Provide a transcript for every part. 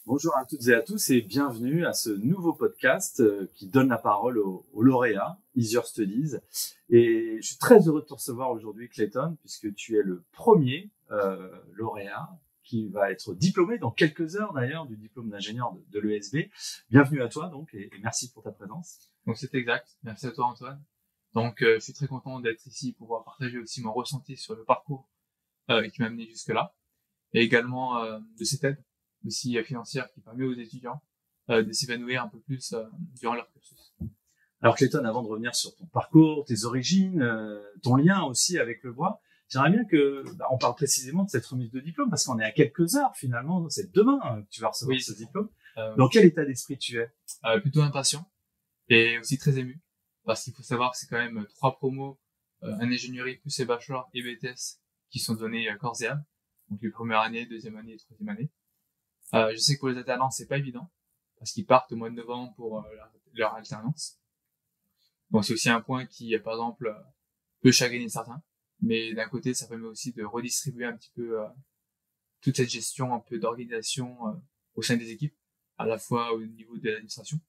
Bonjour à toutes et à tous et bienvenue à ce nouveau podcast qui donne la parole aux lauréats Easier Studies. Et je suis très heureux de te recevoir aujourd'hui, Clayton, puisque tu es le premier lauréat qui va être diplômé dans quelques heures d'ailleurs du diplôme d'ingénieur de l'ESB. Bienvenue à toi donc et merci pour ta présence. Donc c'est exact. Merci à toi Antoine. Donc je suis très content d'être ici pour pouvoir partager aussi mon ressenti sur le parcours qui m'a amené jusque-là et également de cette aide aussi financière qui permet aux étudiants de s'évanouir un peu plus durant leur cursus. Alors Clayton, avant de revenir sur ton parcours, tes origines, ton lien aussi avec le bois, j'aimerais bien on parle précisément de cette remise de diplôme parce qu'on est à quelques heures finalement, c'est demain que tu vas recevoir ce diplôme. Dans quel état d'esprit tu es? Plutôt impatient et aussi très ému parce qu'il faut savoir que c'est quand même 3 promos en ingénierie plus les bachelors et BTS qui sont donnés corps et âme. Donc les premières années, deuxième année et troisième année. Je sais que pour les alternants, c'est pas évident parce qu'ils partent au mois de novembre pour leur alternance. Donc c'est aussi un point qui, par exemple, peut chagriner certains. Mais d'un côté, ça permet aussi de redistribuer un petit peu toute cette gestion un peu d'organisation au sein des équipes, à la fois au niveau de l'administration,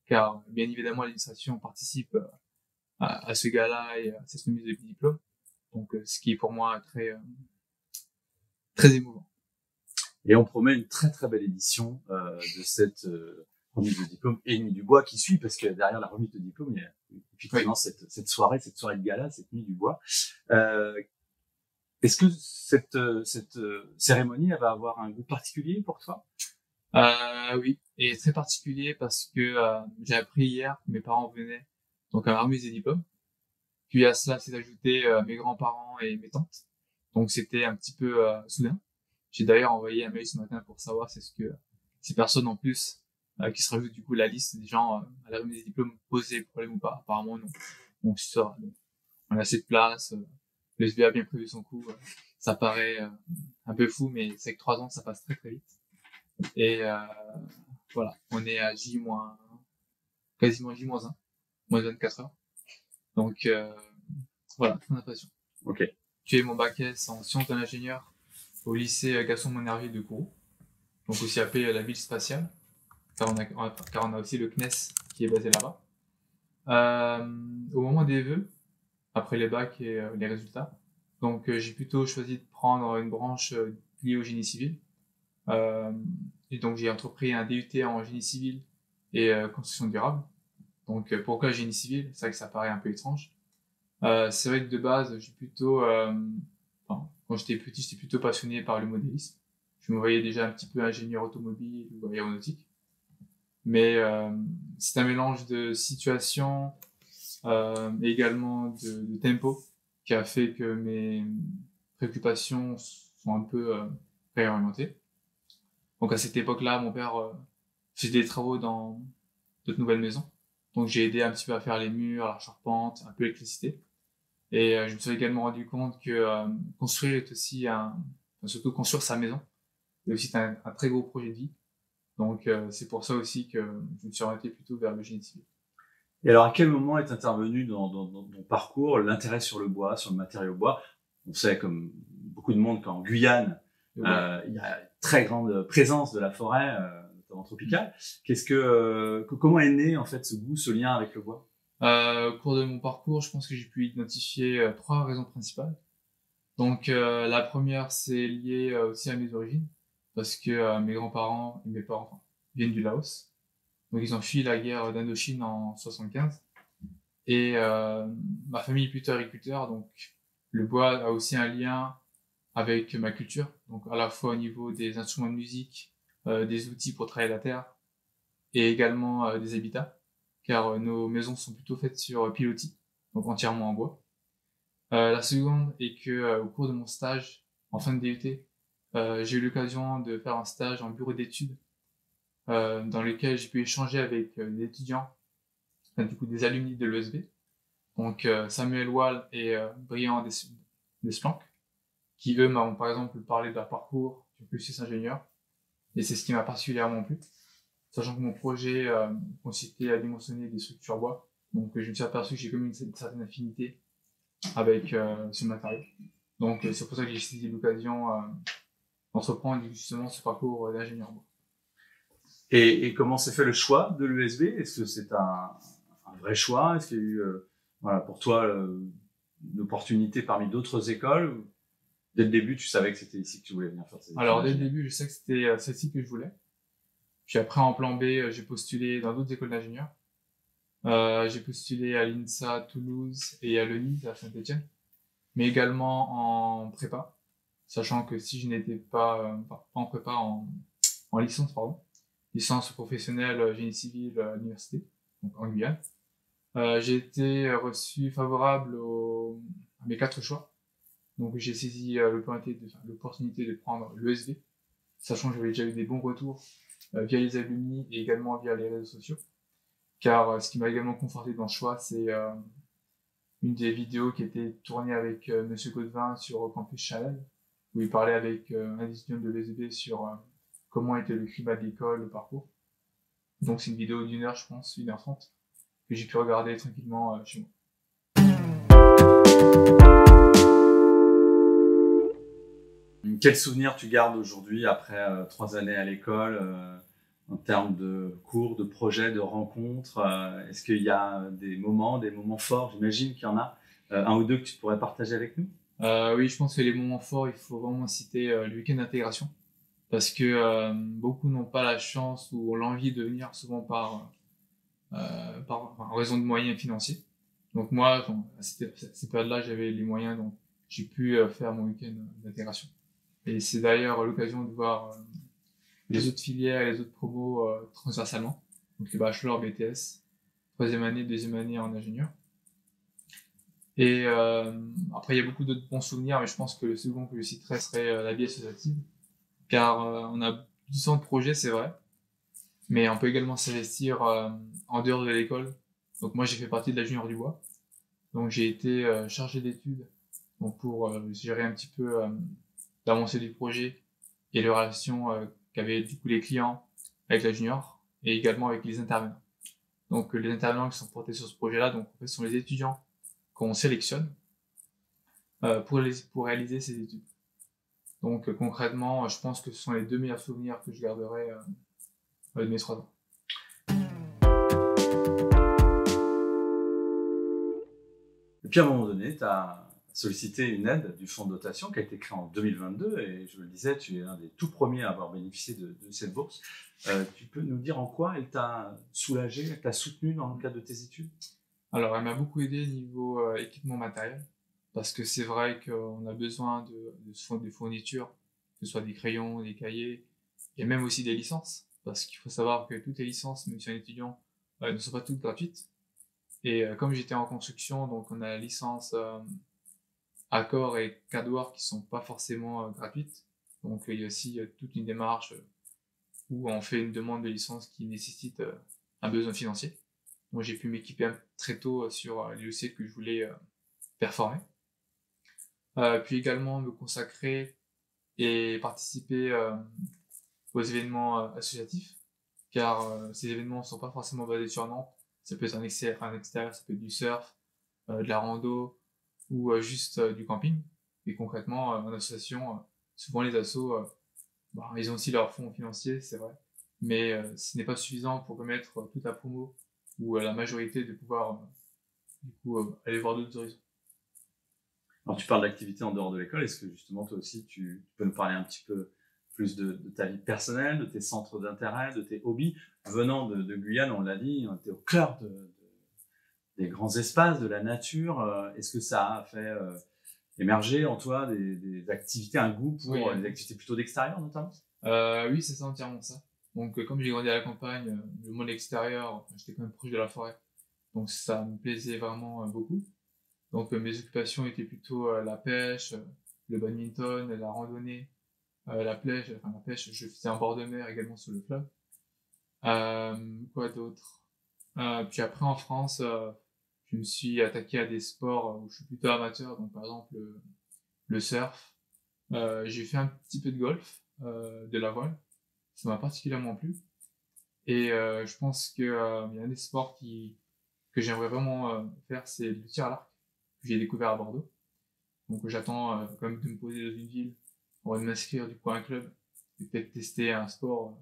car bien évidemment l'administration participe à ce gala et à cette remise de diplôme. Donc ce qui est pour moi très émouvant. Et on promet une très très belle édition de cette remise de diplôme et Nuit du Bois qui suit, parce que derrière la remise de diplôme, il y a effectivement cette soirée de gala, cette Nuit du Bois. Est-ce que cette cérémonie, elle va avoir un goût particulier pour toi? Oui, et très particulier parce que j'ai appris hier que mes parents venaient donc à ma remise des diplômes. Puis à cela s'est ajouté mes grands-parents et mes tantes. Donc c'était un petit peu soudain. J'ai d'ailleurs envoyé un mail ce matin pour savoir si ce que ces personnes en plus qui se rajoutent du coup la liste des gens à la remise des diplômes posaient problème ou pas. Apparemment non. Donc ça, on a assez de place. Le SB a bien prévu son coup. Ça paraît un peu fou, mais c'est que 3 ans ça passe très très vite. Et voilà, on est à quasiment J-1, moins de 24 heures. Donc voilà, très impression. Ok. J'ai eu mon bac S en sciences de l'ingénieur au lycée Gaston Monnerville de Kourou, donc aussi appelé la ville spatiale, car on a aussi le CNES qui est basé là-bas. Au moment des vœux, après les bacs et les résultats, donc j'ai plutôt choisi de prendre une branche liée au génie civil. Et donc j'ai entrepris un DUT en génie civil et construction durable. Donc pourquoi génie civil? C'est vrai que ça paraît un peu étrange. C'est vrai que de base, quand j'étais petit, j'étais plutôt passionné par le modélisme. Je me voyais déjà un petit peu ingénieur automobile ou aéronautique. Mais c'est un mélange de situation et également de tempo qui a fait que mes préoccupations sont un peu réorientées. Donc à cette époque-là, mon père faisait des travaux dans notre nouvelle maison. Donc j'ai aidé un petit peu à faire les murs, la charpente, un peu l'électricité. Et je me suis également rendu compte que construire est aussi surtout construire sa maison, est aussi un très gros projet de vie. Donc c'est pour ça aussi que je me suis orienté plutôt vers le génie civil. Et alors, à quel moment est intervenu dans ton parcours l'intérêt sur le bois, sur le matériau bois? On sait, comme beaucoup de monde, qu'en Guyane, il y a une très grande présence de la forêt, notamment tropicale. Comment est né en fait ce goût, ce lien avec le bois? Au cours de mon parcours, je pense que j'ai pu identifier 3 raisons principales. Donc la première, c'est lié aussi à mes origines, parce que mes grands-parents et mes parents viennent du Laos. Donc ils ont fui la guerre d'Indochine en 75. Et ma famille est plutôt agriculteur, donc le bois a aussi un lien avec ma culture, donc à la fois au niveau des instruments de musique, des outils pour travailler la terre, et également des habitats, car nos maisons sont plutôt faites sur pilotis, donc entièrement en bois. La seconde est que au cours de mon stage en fin de DUT, j'ai eu l'occasion de faire un stage en bureau d'études dans lequel j'ai pu échanger avec des étudiants, enfin, du coup des alumni de l'ESB, donc Samuel Wall et Brian Desplanques, qui eux m'ont par exemple parlé de leur parcours sur cursus ingénieur, et c'est ce qui m'a particulièrement plu, sachant que mon projet consistait à dimensionner des structures bois, donc je me suis aperçu que j'ai comme une certaine affinité avec ce matériau. Donc c'est pour ça que j'ai saisi l'occasion d'entreprendre justement ce parcours d'ingénieur bois. Et comment s'est fait le choix de l'ESB? Est-ce que c'est un vrai choix? Est-ce qu'il y a eu, voilà, pour toi, une opportunité parmi d'autres écoles? Ou dès le début, tu savais que c'était ici que tu voulais venir faire tes études Alors, dès le d'ingénieur? début, je sais que c'était celle-ci que je voulais. Puis après, en plan B, j'ai postulé dans d'autres écoles d'ingénieurs. J'ai postulé à l'INSA Toulouse et à l'ENIS à Saint-Étienne, mais également en prépa, sachant que si je n'étais pas en prépa, en licence, pardon, licence professionnelle génie civil à l'université, donc en Guyane, j'ai été reçu favorable à mes 4 choix. Donc j'ai saisi l'opportunité de prendre l'ESV, sachant que j'avais déjà eu des bons retours via les alumni et également via les réseaux sociaux. Car ce qui m'a également conforté dans le choix, c'est une des vidéos qui était tournée avec Monsieur Godevin sur Campus Chanel, où il parlait avec un étudiant de l'ESB sur comment était le climat de l'école, le parcours. Donc c'est une vidéo d'1 heure, je pense, 1h30, que j'ai pu regarder tranquillement chez moi. Quel souvenir tu gardes aujourd'hui après 3 années à l'école en termes de cours, de projets, de rencontres? Est-ce qu'il y a des moments forts? J'imagine qu'il y en a un ou deux que tu pourrais partager avec nous. Oui, je pense que les moments forts, il faut vraiment citer le week-end d'intégration, parce que beaucoup n'ont pas la chance ou l'envie de venir souvent en raison de moyens financiers. Donc moi, à cette période-là, j'avais les moyens, donc j'ai pu faire mon week-end d'intégration. Et c'est d'ailleurs l'occasion de voir les autres filières et les autres promos transversalement, donc les bachelors, BTS, troisième année, deuxième année en ingénieur. Et après, il y a beaucoup d'autres bons souvenirs, mais je pense que le second que je citerai serait la vie associative, car on a du centre de projet, c'est vrai, mais on peut également s'investir en dehors de l'école. Donc moi, j'ai fait partie de la Junior du Bois, donc j'ai été chargé d'études, donc pour gérer un petit peu l'avancée du projet et les relations qu'avaient du coup les clients avec la Junior et également avec les intervenants. Donc les intervenants qui sont portés sur ce projet-là, donc en fait, sont les étudiants qu'on sélectionne pour réaliser ces études. Donc concrètement, je pense que ce sont les 2 meilleurs souvenirs que je garderai de mes 3 ans. Et puis à un moment donné, tu as sollicité une aide du fonds de dotation qui a été créé en 2022 et je le disais, tu es l'un des tout premiers à avoir bénéficié de cette bourse. Tu peux nous dire en quoi elle t'a soulagé, elle t'a soutenu dans le cadre de tes études? Alors elle m'a beaucoup aidé niveau équipement matériel, parce que c'est vrai qu'on a besoin de fournitures, que ce soit des crayons, des cahiers, et même aussi des licences, parce qu'il faut savoir que toutes les licences, même si on est étudiant, ne sont pas toutes gratuites. Et comme j'étais en construction, donc on a la licence Accor et CADWORK qui sont pas forcément gratuites. Donc il y a aussi toute une démarche où on fait une demande de licence qui nécessite un besoin financier. Donc j'ai pu m'équiper très tôt sur les logiciels que je voulais performer. Puis également me consacrer et participer aux événements associatifs, car ces événements ne sont pas forcément basés sur Nantes. Ça peut être un extérieur, ça peut être du surf, de la rando ou juste du camping. Et concrètement, en association, souvent les assos, ils ont aussi leurs fonds financiers, c'est vrai, mais ce n'est pas suffisant pour permettre toute la promo ou la majorité de pouvoir du coup aller voir d'autres horizons. Alors, tu parles d'activités en dehors de l'école. Est-ce que justement, toi aussi, tu peux nous parler un petit peu plus de ta vie personnelle, de tes centres d'intérêt, de tes hobbies? Venant de Guyane, on l'a dit, on était au cœur des grands espaces, de la nature. Est-ce que ça a fait émerger en toi des activités, un goût Oui, pour les activités plutôt d'extérieur, notamment? oui, c'est ça entièrement ça. Donc comme j'ai grandi à la campagne, le monde extérieur, j'étais quand même proche de la forêt, donc ça me plaisait vraiment beaucoup. Donc mes occupations étaient plutôt la pêche, le badminton, la randonnée, la pêche, je faisais en bord de mer également sur le fleuve. Quoi d'autre? Puis après en France, je me suis attaqué à des sports où je suis plutôt amateur, donc par exemple le surf. J'ai fait un petit peu de golf, de la voile, ça m'a particulièrement plu. Et je pense que il y a un des sports que j'aimerais vraiment faire, c'est le tir à l'arc, que j'ai découvert à Bordeaux. Donc j'attends quand même de me poser dans une ville pour de m'inscrire du coup à un club et peut-être tester un sport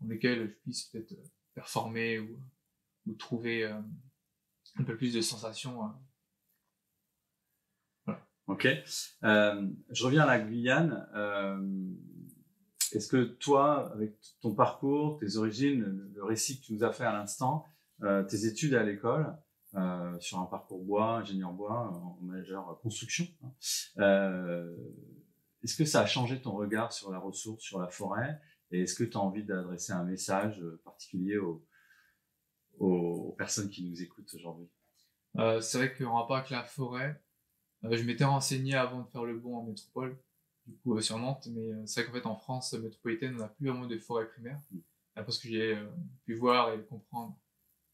dans lesquels je puisse peut-être performer ou trouver un peu plus de sensations. Voilà. Ok. Je reviens à la Guyane. Est-ce que toi, avec ton parcours, tes origines, le récit que tu nous as fait à l'instant, tes études à l'école, sur un parcours bois, ingénieur bois, en majeur construction, hein, est-ce que ça a changé ton regard sur la ressource, sur la forêt? Et est-ce que tu as envie d'adresser un message particulier aux personnes qui nous écoutent aujourd'hui? C'est vrai qu'en rapport avec la forêt, je m'étais renseigné avant de faire le bond en métropole, du coup sur Nantes, mais c'est vrai qu'en fait en France métropolitaine, on n'a plus vraiment de forêt primaire, d'après ce que j'ai pu voir et comprendre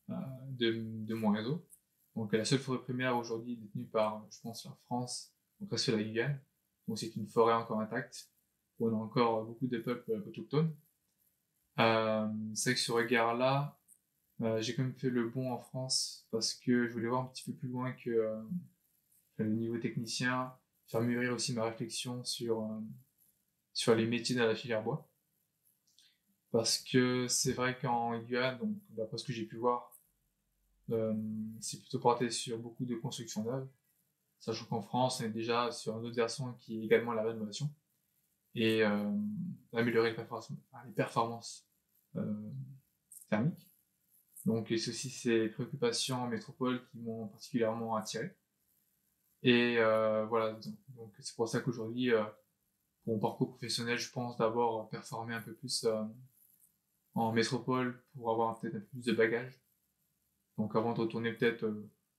de mon réseau. Donc la seule forêt primaire aujourd'hui détenue par, je pense, la France, donc reste la Guyane. Donc c'est une forêt encore intacte, où on a encore beaucoup de peuples autochtones. C'est vrai que ce regard-là, j'ai quand même fait le bond en France parce que je voulais voir un petit peu plus loin que le niveau technicien, faire mûrir aussi ma réflexion sur les métiers de la filière bois. Parce que c'est vrai qu'en Guyane, donc d'après ce que j'ai pu voir, c'est plutôt porté sur beaucoup de construction neuve, sachant qu'en France, on est déjà sur une autre version qui est également la rénovation et améliorer les performances thermiques. Donc, c'est aussi ces préoccupations en métropole qui m'ont particulièrement attiré. Et voilà, donc c'est pour ça qu'aujourd'hui, pour mon parcours professionnel, je pense d'abord performer un peu plus en métropole pour avoir peut-être un peu plus de bagages. Donc avant de retourner peut-être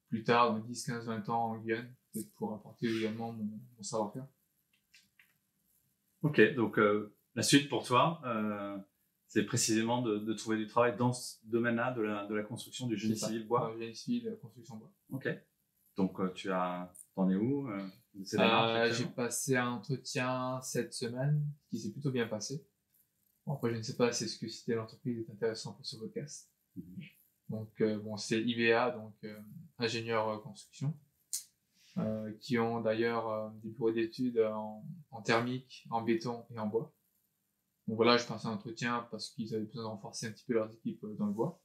plus tard, dans 10, 15, 20 ans en Guyane, peut-être pour apporter également mon savoir-faire. Ok, donc la suite pour toi, c'est précisément de trouver du travail dans ce domaine-là de la construction, du génie civil bois. Génie civil, construction bois. Ok. Donc t'en es où de ces démarches J'ai passé un entretien cette semaine qui s'est plutôt bien passé. Bon, après, je ne sais pas si ce que citer l'entreprise est intéressant pour ce podcast. Donc, bon, c'est IBA, donc ingénieur construction, qui ont d'ailleurs des bureaux d'études en thermique, en béton et en bois. Donc voilà, je passais un entretien parce qu'ils avaient besoin de renforcer un petit peu leurs équipes dans le bois.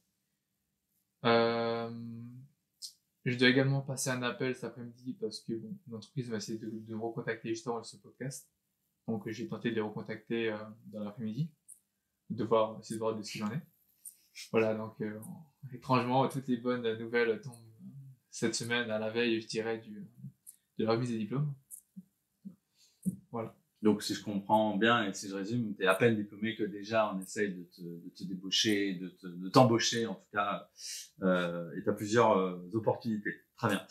Je dois également passer un appel cet après-midi parce que bon, l'entreprise va essayer de me recontacter justement sur ce podcast. Donc j'ai tenté de les recontacter dans l'après-midi, essayer de voir de ce qu'il en est. Voilà, donc étrangement, toutes les bonnes nouvelles tombent cette semaine à la veille, je dirais, de la remise des diplômes. Voilà. Donc si je comprends bien et si je résume, tu es à peine diplômé que déjà on essaye de te débaucher, de t'embaucher en tout cas, et tu as plusieurs opportunités. Très bien.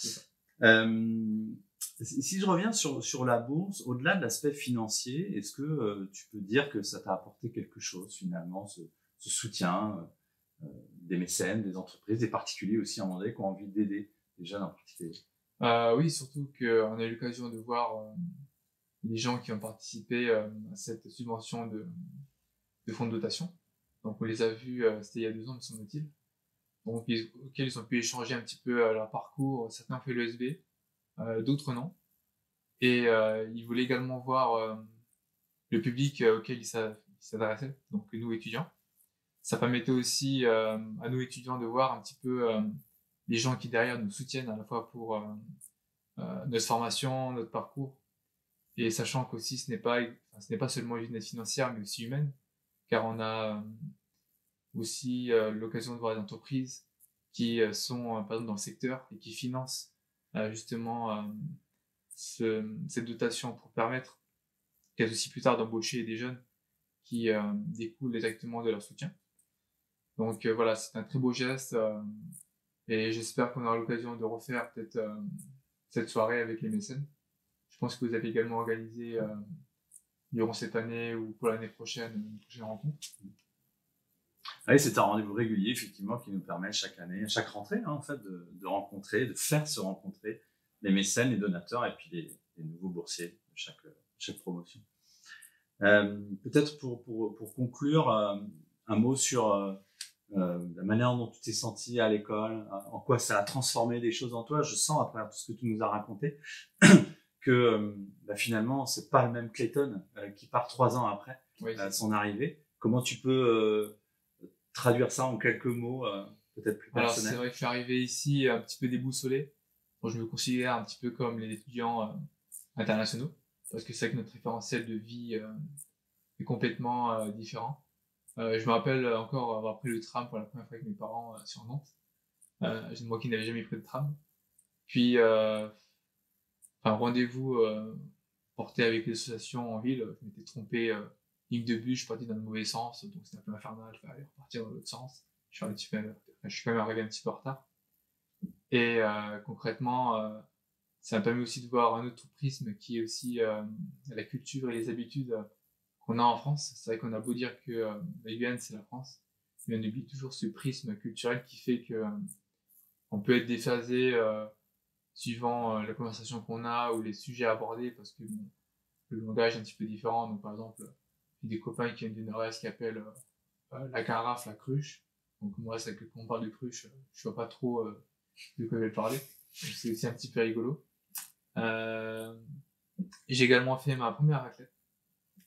Si je reviens sur la bourse, au-delà de l'aspect financier, est-ce que tu peux dire que ça t'a apporté quelque chose finalement, ce soutien des mécènes, des entreprises, des particuliers aussi en Vendée qui ont envie d'aider les jeunes en particulier? Oui, surtout qu'on a eu l'occasion de voir les gens qui ont participé à cette subvention de fonds de dotation. Donc on les a vus, c'était il y a 2 ans me semble-t-il, donc auxquels ils ont pu échanger un petit peu leur parcours. Certains ont fait l'ESB, d'autres non. Et ils voulaient également voir le public auquel ils s'adressaient, donc nous étudiants. Ça permettait aussi à nous étudiants de voir un petit peu les gens qui derrière nous soutiennent à la fois pour notre formation, notre parcours, et sachant qu'aussi ce n'est pas seulement une aide financière mais aussi humaine, car on a aussi l'occasion de voir des entreprises qui sont par exemple dans le secteur et qui financent justement cette dotation pour permettre peut-être aussi plus tard d'embaucher des jeunes qui découlent directement de leur soutien. Donc voilà, c'est un très beau geste et j'espère qu'on aura l'occasion de refaire peut-être cette soirée avec les mécènes. Je pense que vous avez également organisé durant cette année ou pour l'année prochaine une prochaine rencontre. Oui, c'est un rendez-vous régulier effectivement qui nous permet chaque année, à chaque rentrée en fait, de rencontrer, de faire se rencontrer les mécènes, les donateurs et puis les nouveaux boursiers de chaque promotion. Peut-être pour conclure, un mot sur la manière dont tu t'es senti à l'école, en quoi ça a transformé des choses en toi. Je sens à travers tout ce que tu nous as raconté que finalement c'est pas le même Clayton qui part 3 ans après son arrivée. Comment tu peux traduire ça en quelques mots, peut-être plus Alors, personnels? c'est vrai que je suis arrivé ici un petit peu déboussolé. Bon, je me considère un petit peu comme les étudiants internationaux, parce que c'est vrai que notre référentiel de vie est complètement différent. Je me rappelle encore avoir pris le tram pour la première fois avec mes parents sur Nantes. Moi qui n'avais jamais pris de tram. Puis, rendez-vous porté avec les associations en ville, je m'étais trompé, ligne de bus, je suis parti dans le mauvais sens, donc c'était un peu infernal, il fallait repartir dans l'autre sens. Je suis quand même arrivé un petit peu en retard. Et concrètement, ça m'a permis aussi de voir un autre prisme qui est aussi la culture et les habitudes qu'on a en France. C'est vrai qu'on a beau dire que la Guyane c'est la France, mais on oublie toujours ce prisme culturel qui fait que on peut être déphasé suivant la conversation qu'on a ou les sujets abordés, parce que bon, le langage est un petit peu différent. Donc par exemple, j'ai des copains qui viennent du Nord-Est qui appellent la carafe la cruche. Donc moi, c'est que quand on parle de cruche, je vois pas trop de quoi ils veulent parler. Donc c'est aussi un petit peu rigolo. Et j'ai également fait ma première raclette.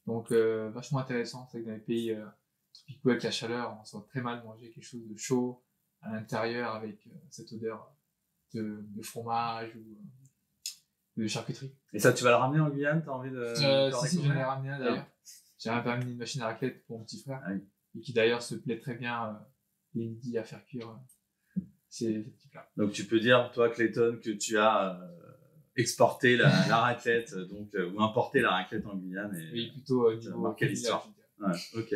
Donc vachement intéressant. C'est que dans les pays tropicaux avec la chaleur, on sent très mal manger quelque chose de chaud à l'intérieur avec cette odeur de fromage ou de charcuterie. Et ça, tu vas le ramener en Guyane? Tu as envie de faire Si, j'en ai découvrir? ramené un d'ailleurs. J'ai ramené une machine à raclette pour mon petit frère, Ah oui. et qui d'ailleurs se plaît très bien les midis à faire cuire ces petits plats. Donc tu peux dire, toi, Clayton, que tu as exporté la raclette, donc, ou importé la raclette en Guyane. Et, oui, plutôt niveau marqué l'histoire. village. Ouais, ok.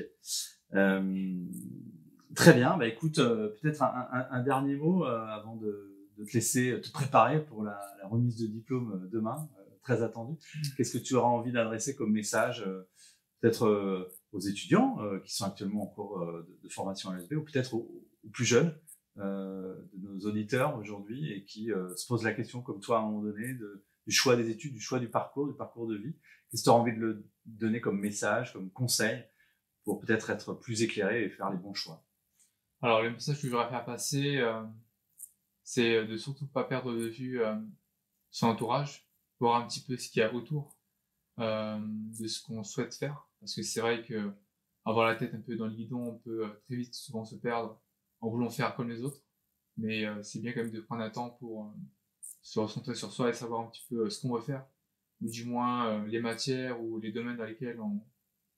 Très bien. Bah écoute, peut-être un dernier mot avant de te laisser te préparer pour la remise de diplôme demain, très attendue. Qu'est-ce que tu auras envie d'adresser comme message, peut-être aux étudiants qui sont actuellement en cours de formation à l'ESB, ou peut-être aux plus jeunes de nos auditeurs aujourd'hui, et qui se posent la question, comme toi à un moment donné, du choix des études, du choix du parcours de vie. Qu'est-ce que tu as envie de le donner comme message, comme conseil, pour peut-être être plus éclairé et faire les bons choix? Alors, le message que je voudrais faire passer, c'est de surtout pas perdre de vue son entourage, voir un petit peu ce qu'il y a autour de ce qu'on souhaite faire. Parce que c'est vrai que avoir la tête un peu dans le guidon, on peut très vite souvent se perdre en voulant faire comme les autres. Mais c'est bien quand même de prendre un temps pour se recentrer sur soi et savoir un petit peu ce qu'on veut faire, ou du moins les matières ou les domaines dans lesquels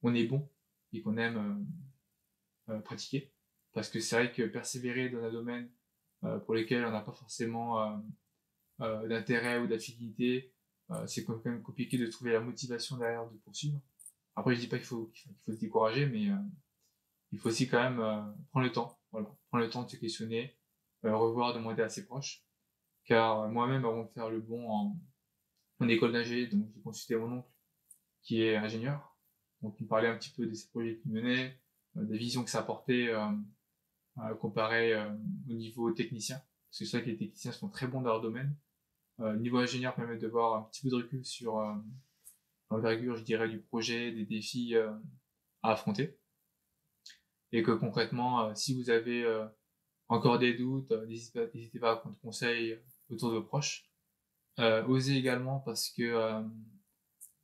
on est bon et qu'on aime pratiquer. Parce que c'est vrai que persévérer dans un domaine pour lequel on n'a pas forcément d'intérêt ou d'affinité, c'est quand même compliqué de trouver la motivation derrière de poursuivre. Après, je dis pas qu'il faut se décourager, mais il faut aussi quand même prendre le temps. Voilà, prendre le temps de se questionner, revoir, demander à ses proches. Car moi-même, avant de faire le bon en école d'ingé, donc j'ai consulté mon oncle qui est ingénieur. Donc il me parlait un petit peu de ses projets qu'il menait, des visions que ça apportait comparé au niveau technicien. Parce que c'est vrai que les techniciens sont très bons dans leur domaine. Le niveau ingénieur permet de voir un petit peu de recul sur l'envergure, je dirais, du projet, des défis à affronter. Et que concrètement, si vous avez encore des doutes, n'hésitez pas à prendre conseil autour de vos proches. Osez également, parce que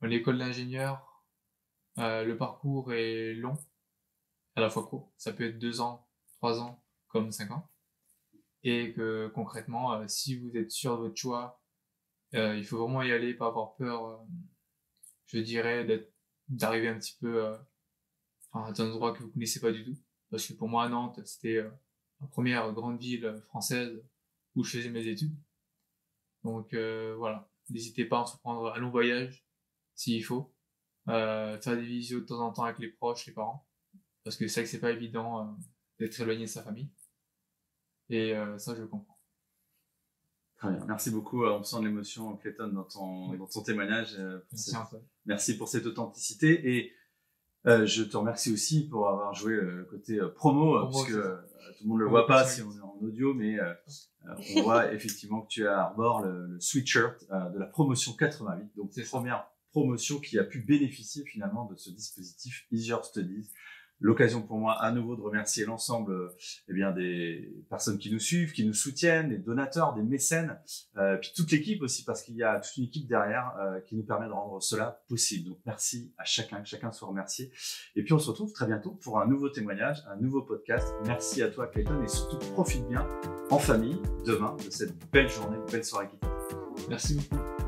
l'école d'ingénieur, le parcours est long, à la fois court. Ça peut être 2 ans, 3 ans, comme 5 ans. Et que concrètement, si vous êtes sûr de votre choix, il faut vraiment y aller, pas avoir peur, je dirais, d'arriver un petit peu dans un endroit que vous connaissez pas du tout. Parce que pour moi, Nantes, c'était la première grande ville française où je faisais mes études. Donc voilà, n'hésitez pas à entreprendre un long voyage, s'il faut. Faire des visios de temps en temps avec les proches, les parents. Parce que c'est vrai que c'est pas évident d'être éloigné de sa famille. Et ça, je le comprends. Très bien. Merci beaucoup. On sent l'émotion, Clayton, dans ton témoignage. Merci Antoine. Merci pour cette authenticité. Et je te remercie aussi pour avoir joué le côté promo, puisque tout le monde ne le voit pas si on est en audio, mais on voit effectivement que tu as à bord le sweatshirt de la promotion 88. Donc, c'est la première promotion qui a pu bénéficier finalement de ce dispositif Easier Studies. L'occasion pour moi à nouveau de remercier l'ensemble des personnes qui nous suivent, qui nous soutiennent, des donateurs, des mécènes, puis toute l'équipe aussi, parce qu'il y a toute une équipe derrière qui nous permet de rendre cela possible. Donc merci à chacun, que chacun soit remercié. Et puis on se retrouve très bientôt pour un nouveau témoignage, un nouveau podcast. Merci à toi Clayton, et surtout profite bien en famille demain de cette belle journée, belle soirée qui t'attend. Merci beaucoup.